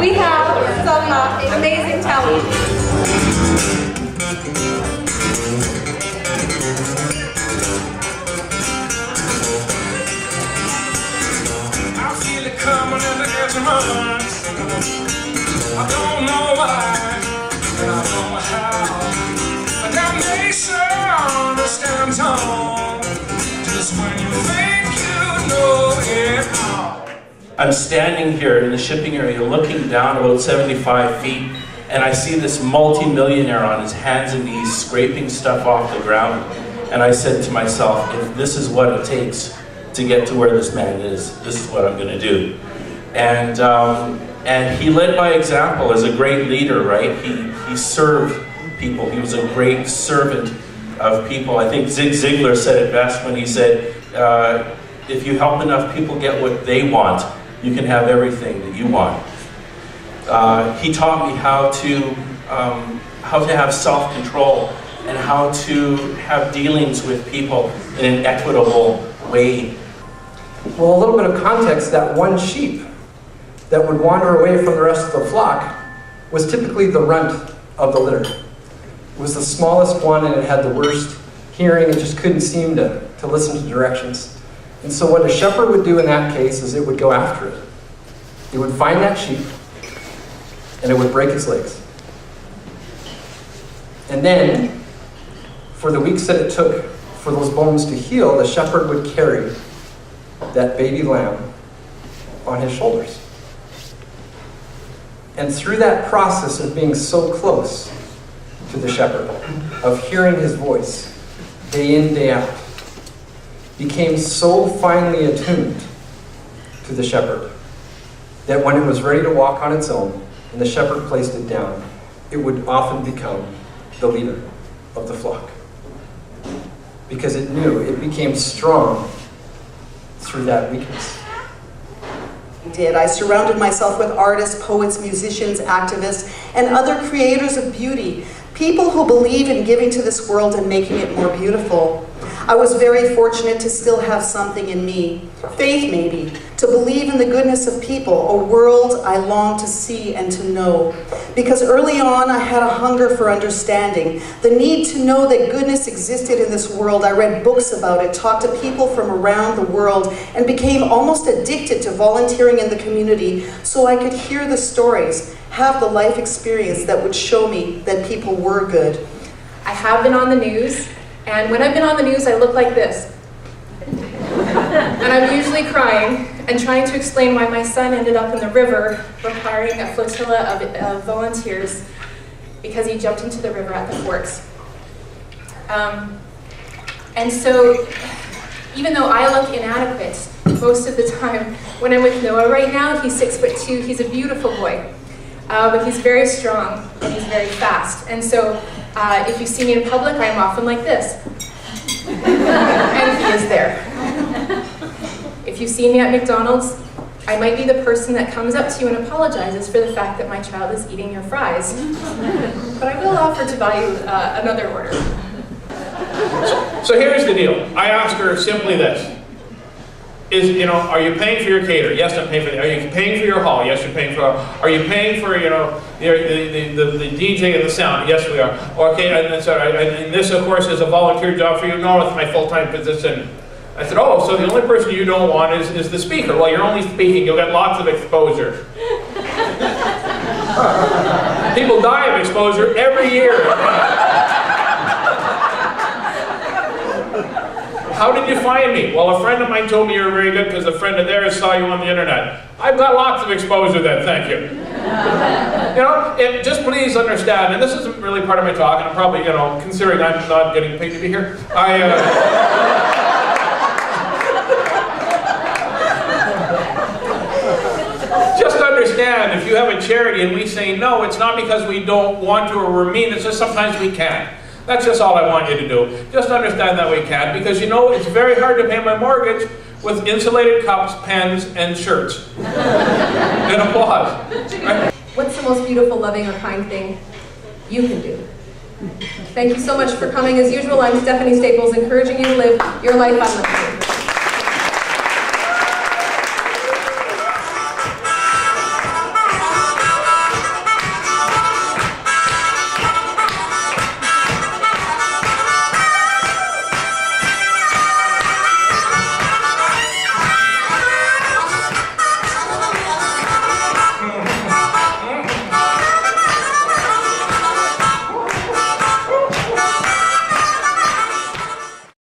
we have some amazing talent. I feel it coming at the edge of my heart. I don't know why, and I don't know how. But that nation stands tall, just when you think you know it all. I'm standing here in the shipping area looking down about 75 feet, and I see this multi-millionaire on his hands and knees scraping stuff off the ground. And I said to myself, if this is what it takes to get to where this man is, this is what I'm going to do. And he led by example as a great leader, right? He served people. He was a great servant of people. I think Zig Ziglar said it best when he said, if you help enough people get what they want, you can have everything that you want. He taught me how to have self-control and how to have dealings with people in an equitable way. Well, a little bit of context, that one sheep that would wander away from the rest of the flock was typically the runt of the litter. It was the smallest one and it had the worst hearing. It just couldn't seem to listen to directions. And so what a shepherd would do in that case is it would go after it. It would find that sheep and it would break its legs. And then, for the weeks that it took for those bones to heal, the shepherd would carry that baby lamb on his shoulders. And through that process of being so close to the shepherd, of hearing his voice day in, day out, became so finely attuned to the shepherd that when it was ready to walk on its own and the shepherd placed it down, it would often become the leader of the flock. Because it knew it became strong through that weakness. I surrounded myself with artists, poets, musicians, activists, and other creators of beauty, people who believe in giving to this world and making it more beautiful. I was very fortunate to still have something in me, faith maybe, to believe in the goodness of people, a world I longed to see and to know. Because early on I had a hunger for understanding, the need to know that goodness existed in this world. I read books about it, talked to people from around the world, and became almost addicted to volunteering in the community so I could hear the stories, have the life experience that would show me that people were good. I have been on the news, and when I've been on the news, I look like this. And I'm usually crying and trying to explain why my son ended up in the river requiring a flotilla of volunteers because he jumped into the river at the Forks. And so, even though I look inadequate most of the time, when I'm with Noah right now, he's 6'2", he's a beautiful boy. But he's very strong and he's very fast. And so if you see me in public, I'm often like this. And he is there. If you see me at McDonald's, I might be the person that comes up to you and apologizes for the fact that my child is eating your fries. But I will offer to buy you another order. So here's the deal. I asked her simply this. Are you paying for your caterer? Yes, I'm paying for it. Are you paying for your hall? Yes, you're paying for it. Are you paying for, the DJ and the sound? Yes, we are. Okay, and that's all right. And this, of course, is a volunteer job for you. No, it's my full-time position. I said, oh, so the only person you don't want is the speaker. Well, you're only speaking. You'll get lots of exposure. People die of exposure every year. How did you find me? Well, a friend of mine told me you were very good because a friend of theirs saw you on the internet. I've got lots of exposure then, thank you. Just please understand, and this isn't really part of my talk, and I'm probably, considering I'm not getting paid to be here, just understand, if you have a charity and we say no, it's not because we don't want to or we're mean, it's just sometimes we can't. That's just all I want you to do. Just understand that we can't, because it's very hard to pay my mortgage with insulated cups, pens, and shirts. And applause. Right? What's the most beautiful, loving, or kind thing you can do? Thank you so much for coming. As usual, I'm Stephanie Staples, encouraging you to live your life unlimited.